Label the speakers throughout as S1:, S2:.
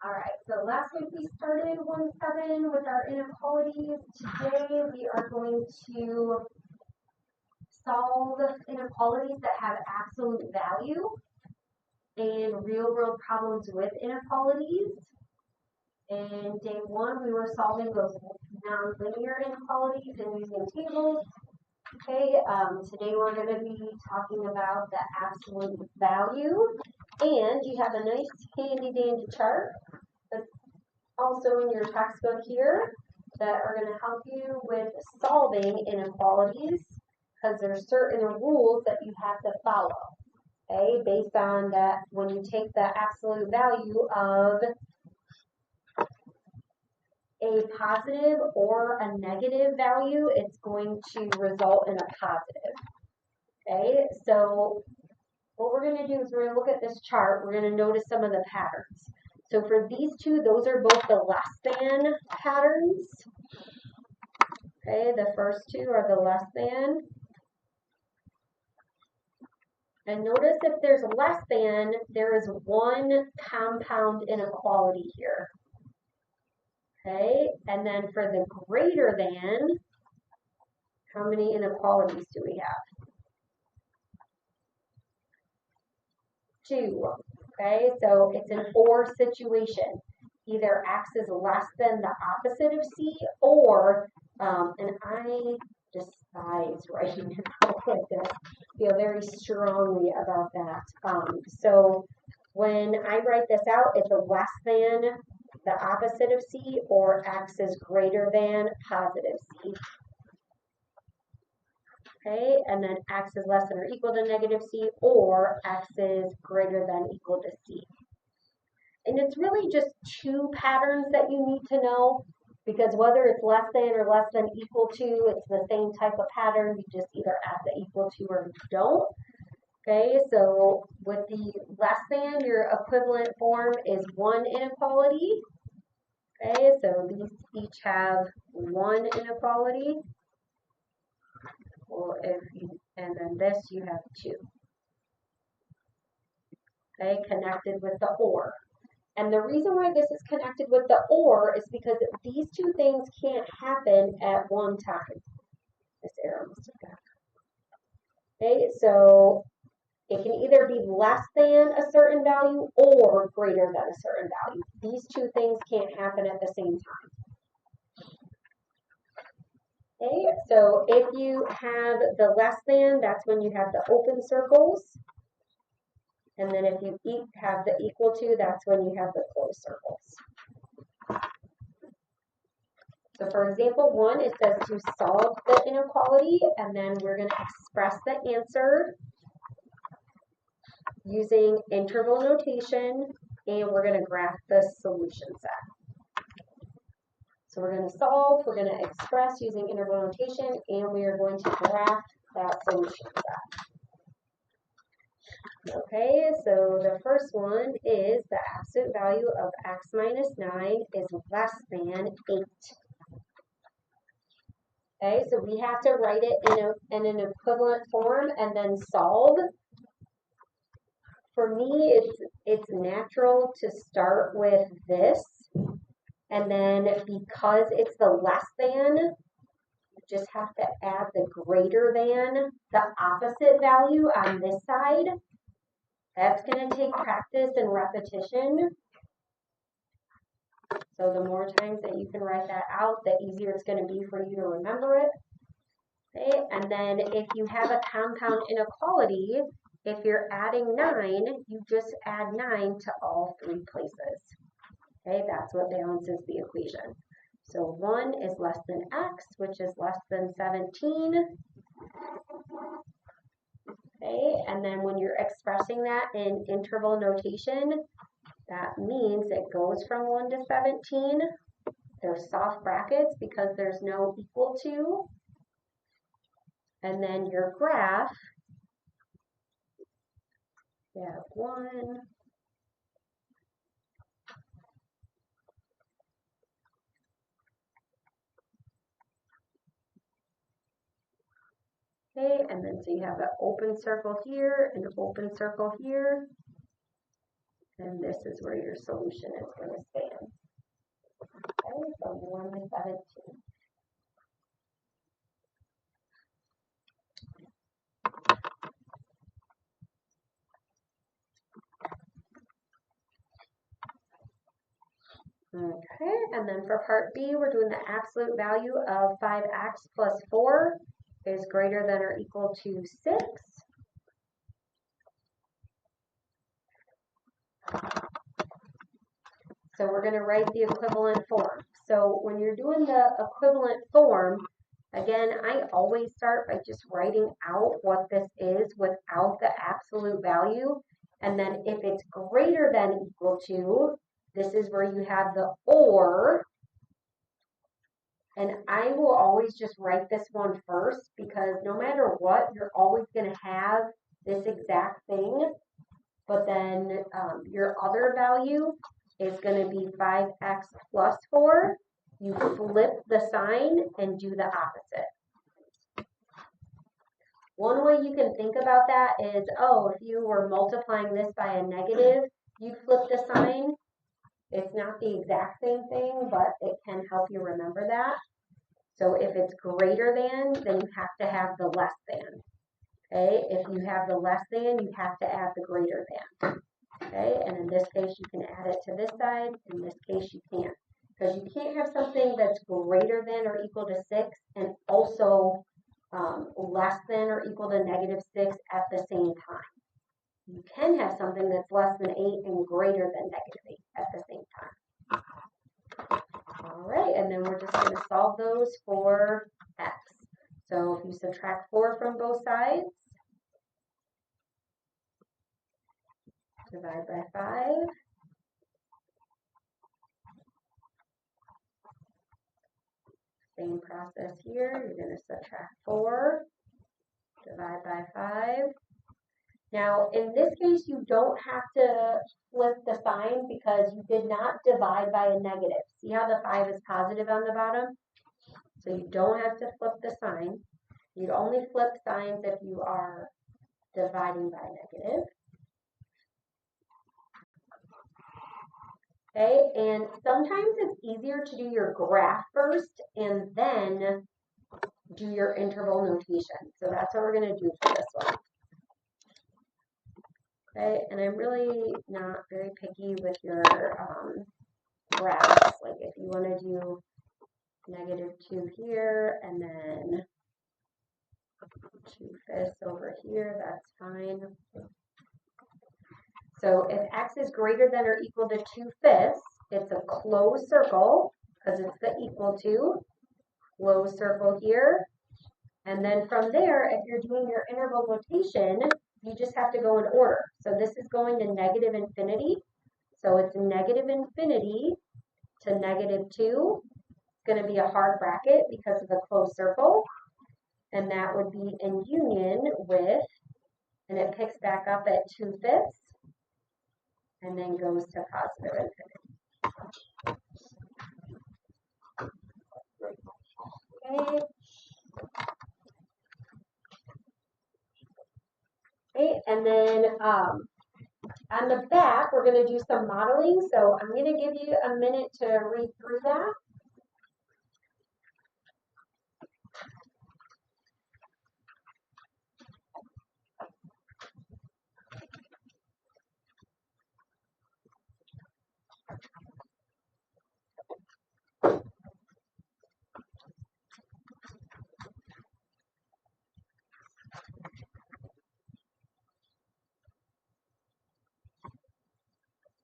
S1: All right, so last week we started 1-7 with our inequalities. Today we are going to solve inequalities that have absolute value and real-world problems with inequalities. In day one, we were solving those nonlinear inequalities and using tables. Okay, today we're going to be talking about the absolute value, and you have a nice handy-dandy chart that's also in your textbook here that are going to help you with solving inequalities, because there's certain rules that you have to follow, okay, based on that. When you take the absolute value of a positive or a negative value, it's going to result in a positive. Okay, so what we're going to do is we're going to look at this chart. We're going to notice some of the patterns. So for these two, those are both the less than patterns. Okay, the first two are the less than. And notice if there's less than, there is one compound inequality here. Okay, and then for the greater than, how many inequalities do we have? 2. Okay, so it's an or situation. Either X is less than the opposite of C, or, and I despise writing it out like this, feel very strongly about that. So when I write this out, it's a less than the opposite of C, or X is greater than positive C. Okay, and then X is less than or equal to negative C, or X is greater than equal to C. And it's really just two patterns that you need to know, because whether it's less than or less than equal to, it's the same type of pattern. You just either add the equal to or you don't. Okay, so with the less than, your equivalent form is one inequality. Okay, so these each have one inequality. Or and then this you have 2. Okay, connected with the or. And the reason why this is connected with the or is because these two things can't happen at one time. This arrow must have got. Okay, so it can either be less than a certain value or greater than a certain value. These two things can't happen at the same time. Okay, so if you have the less than, that's when you have the open circles. And then if you have the equal to, that's when you have the closed circles. So for example 1, it says to solve the inequality, and then we're going to express the answer using interval notation, and we're going to graph the solution set. So we're going to solve, we're going to express using interval notation, and we are going to graph that solution set. Okay, so the first one is the absolute value of x minus 9 is less than 8. Okay, so we have to write it in an equivalent form and then solve. For me, it's natural to start with this, and then because it's the less than, you just have to add the greater than, the opposite value on this side. That's going to take practice and repetition. So the more times that you can write that out, the easier it's going to be for you to remember it. Okay, and then if you have a compound inequality, if you're adding 9, you just add 9 to all 3 places. Okay, that's what balances the equation. So 1 is less than x, which is less than 17. Okay, and then when you're expressing that in interval notation, that means it goes from 1 to 17. There's soft brackets because there's no equal to. And then your graph, you have 1. Okay, and then so you have an open circle here, an open circle here. and this is where your solution is going to stand. Okay, so 1 to 17. Okay, and then for part B, we're doing the absolute value of 5x plus 4 is greater than or equal to 6. So we're going to write the equivalent form. So when you're doing the equivalent form, again, I always start by just writing out what this is without the absolute value. And then if it's greater than or equal to, this is where you have the or. And I will always just write this one first because no matter what, you're always going to have this exact thing. But then your other value is going to be 5x plus 4. You flip the sign and do the opposite. One way you can think about that is, oh, if you were multiplying this by a negative, you'd flip the sign. It's not the exact same thing, but it can help you remember that. So if it's greater than, then you have to have the less than. Okay, if you have the less than, you have to add the greater than. Okay, and in this case, you can add it to this side. In this case, you can't. Because you can't have something that's greater than or equal to 6 and also less than or equal to negative 6 at the same time. You can have something that's less than 8 and greater than negative 8 at the same time. All right, and then we're just going to solve those for x. So if you subtract 4 from both sides, divide by 5. Same process here. You're going to subtract 4, divide by 5. Now, in this case, you don't have to flip the sign because you did not divide by a negative. See how the 5 is positive on the bottom? So you don't have to flip the sign. You'd only flip signs if you are dividing by negative. Okay, and sometimes it's easier to do your graph first and then do your interval notation. So that's what we're going to do for this one. Okay, and I'm really not very picky with your graphs. Like if you want to do -2 here and then 2/5 over here, that's fine. So if x is greater than or equal to 2/5, it's a closed circle because it's the equal to, closed circle here. And then from there, if you're doing your interval notation, you just have to go in order. So this is going to negative infinity. So it's negative infinity to -2. It's going to be a hard bracket because of the closed circle. And that would be in union with, and it picks back up at 2/5 and then goes to positive infinity. Okay. Okay, and then on the back, we're going to do some modeling. So I'm going to give you a minute to read through that.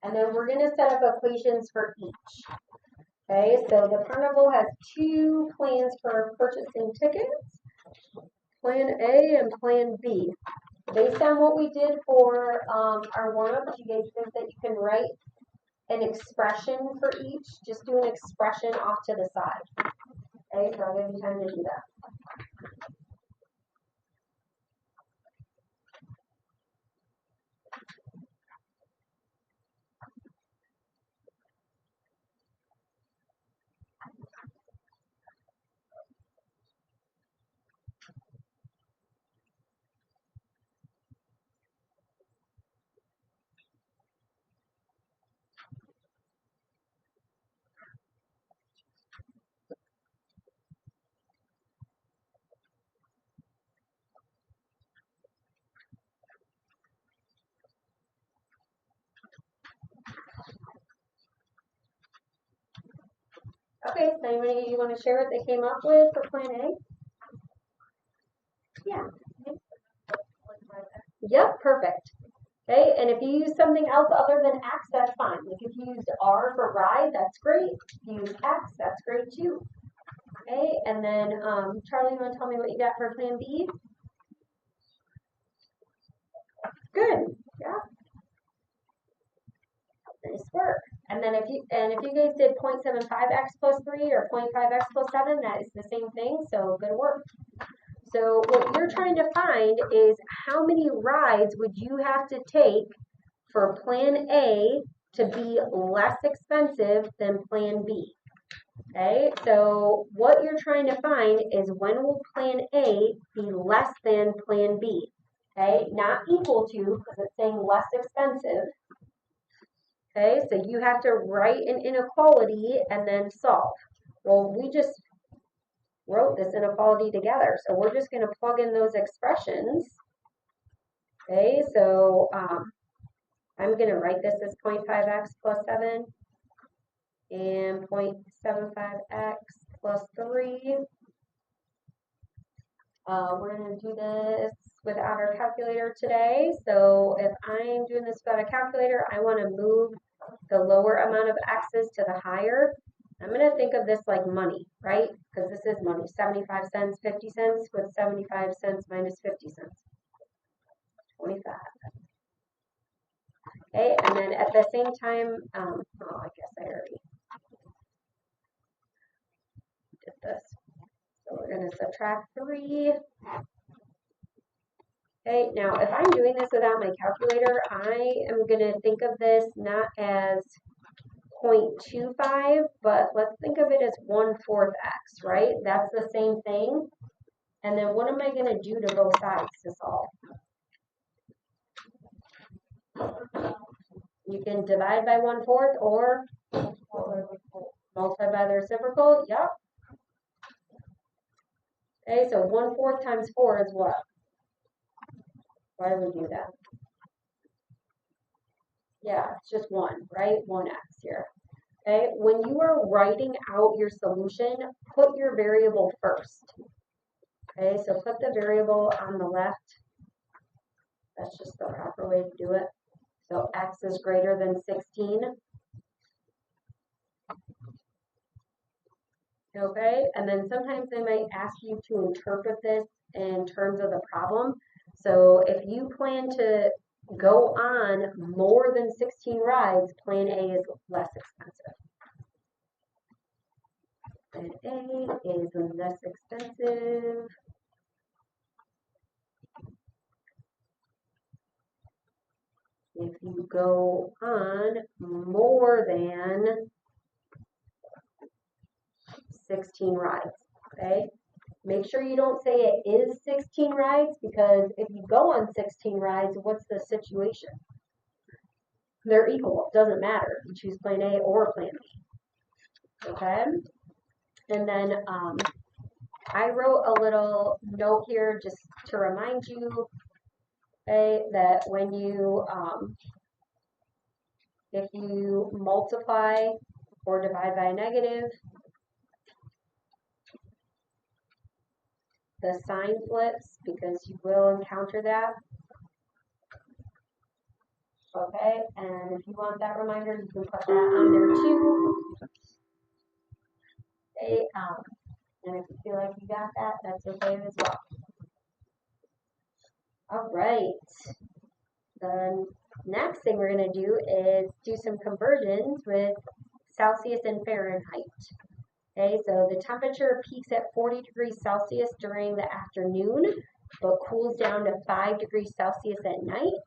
S1: And then we're going to set up equations for each. Okay, so the carnival has 2 plans for purchasing tickets, Plan A and Plan B. Based on what we did for our warm-up, do you guys think that you can write an expression for each? Just do an expression off to the side. Okay, so I'll give you time to do that. Okay, so anybody you want to share what they came up with for plan A? Yeah. Yep, perfect. Okay, and if you use something else other than X, that's fine. Like if you used R for ride, that's great. If you use X, that's great too. Okay, and then Charlie, you want to tell me what you got for plan B? Good. Yeah. Nice work. And then if you guys did 0.75x plus 3 or 0.5x plus 7, that is the same thing. So good work. So what you're trying to find is how many rides would you have to take for plan A to be less expensive than plan B. Okay, so what you're trying to find is when will plan A be less than plan B? Okay, not equal to, because it's saying less expensive. Okay, so you have to write an inequality and then solve. Well, we just wrote this inequality together, so we're just going to plug in those expressions. Okay, so I'm going to write this as 0.5x plus 7 and 0.75x plus 3. We're going to do this without our calculator today. So if I'm doing this without a calculator, I want to move the lower amount of x's to the higher. I'm going to think of this like money, right? Because this is money, 75 cents, 50 cents, with 75 cents minus 50 cents. 25. Okay, and then at the same time, oh, I guess I already did this. So we're going to subtract 3. Okay, now if I'm doing this without my calculator, I am going to think of this not as 0.25, but let's think of it as 1/4 x, right? That's the same thing. And then what am I going to do to both sides to solve? You can divide by 1/4 or multiply by the reciprocal. Yep. Okay, so 1/4 times 4 is what? Why do we do that? Yeah, it's just 1, right? 1x here. Okay, when you are writing out your solution, put your variable first. Okay, so put the variable on the left. That's just the proper way to do it. So x is greater than 16. Okay, and then sometimes they might ask you to interpret this in terms of the problem. So if you plan to go on more than 16 rides, plan A is less expensive. Plan A is less expensive. If you go on more than 16 rides, okay? Make sure you don't say it is 16 rides, because if you go on 16 rides, what's the situation? They're equal. It doesn't matter if you choose plan A or plan B. Okay? And then I wrote a little note here just to remind you, okay, that when you, if you multiply or divide by a negative, the sign flips, because you will encounter that. Okay, and if you want that reminder, you can put that on there too. Okay, and if you feel like you got that, that's okay as well. All right. The next thing we're going to do is do some conversions with Celsius and Fahrenheit. Okay, so the temperature peaks at 40 degrees Celsius during the afternoon, but cools down to 5 degrees Celsius at night.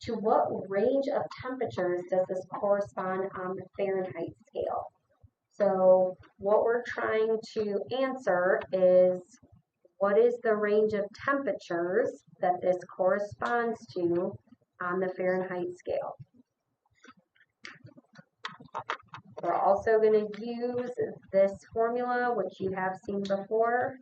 S1: To what range of temperatures does this correspond on the Fahrenheit scale? So what we're trying to answer is, what is the range of temperatures that this corresponds to on the Fahrenheit scale? We're also going to use this formula, which you have seen before.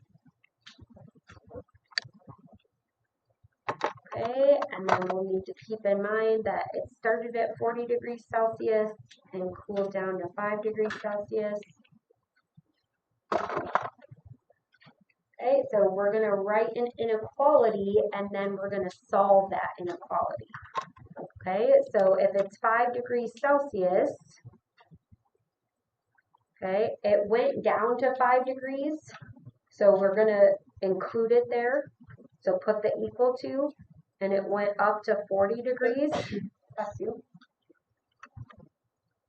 S1: Okay, and then we'll need to keep in mind that it started at 40 degrees Celsius and cooled down to 5 degrees Celsius. Okay, so we're going to write an inequality and then we're going to solve that inequality. Okay, so if it's 5 degrees Celsius, okay, it went down to 5 degrees, so we're going to include it there. So put the equal to, and it went up to 40 degrees. Bless you.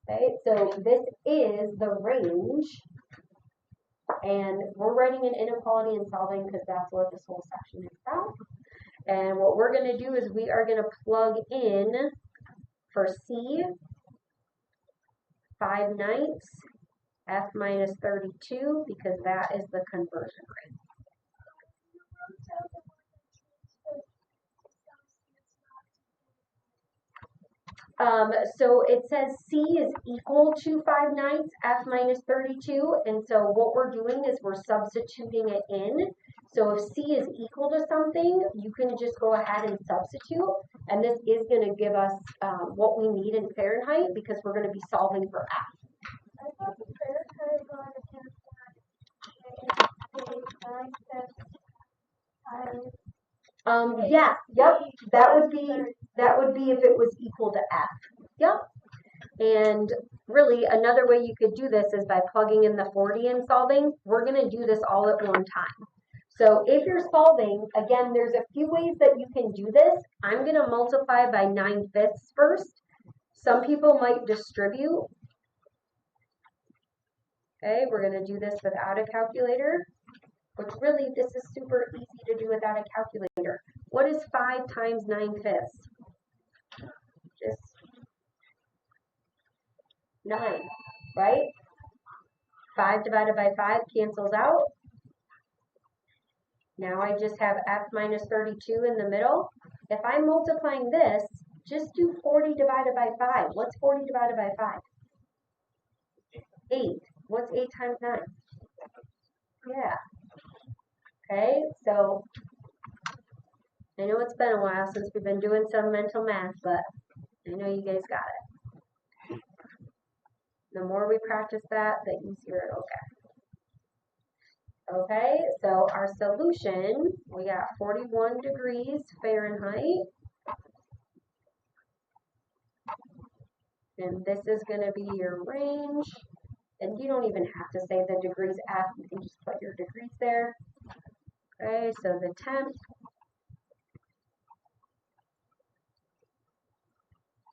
S1: Okay, so this is the range, and we're writing an inequality and solving because that's what this whole section is about. And what we're going to do is we are going to plug in for C, 5/9, F minus 32, because that is the conversion rate. So it says C is equal to 5/9, F minus 32, and so what we're doing is we're substituting it in. So if C is equal to something, you can just go ahead and substitute, and this is going to give us what we need in Fahrenheit because we're going to be solving for F.
S2: I thought the Fahrenheit on the
S1: Yeah, yep, that would be if it was equal to F. Yep. And really another way you could do this is by plugging in the 40 and solving. We're going to do this all at one time. So if you're solving, again, there's a few ways that you can do this. I'm going to multiply by 9/5 first. Some people might distribute. Okay, we're going to do this without a calculator, which really this is super easy to do without a calculator. What is 5 times 9/5? Just 9, right? 5 divided by 5 cancels out. Now I just have F minus 32 in the middle. If I'm multiplying this, just do 40 divided by 5. What's 40 divided by 5? 8. What's 8 times 9? Yeah. Okay, so I know it's been a while since we've been doing some mental math, but I know you guys got it. The more we practice that, the easier it'll get. Okay, so our solution, we got 41 degrees Fahrenheit. And this is going to be your range. And you don't even have to say the degrees F, you can just put your degrees there. Okay, so the temp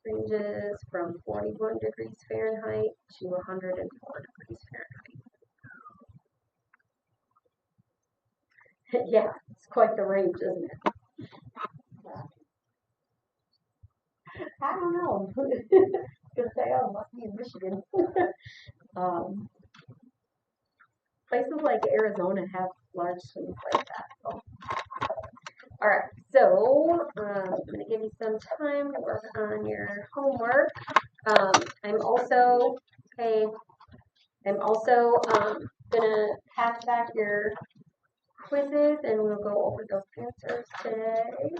S1: ranges from 41 degrees Fahrenheit to 104 degrees Fahrenheit. Yeah, it's quite the range, isn't it? I don't know. Gonna say, oh, must be in Michigan. Places like Arizona have large swings like that. So. All right, so I'm going to give you some time to work on your homework. I'm also going to pass back your quizzes, and we'll go over those answers today.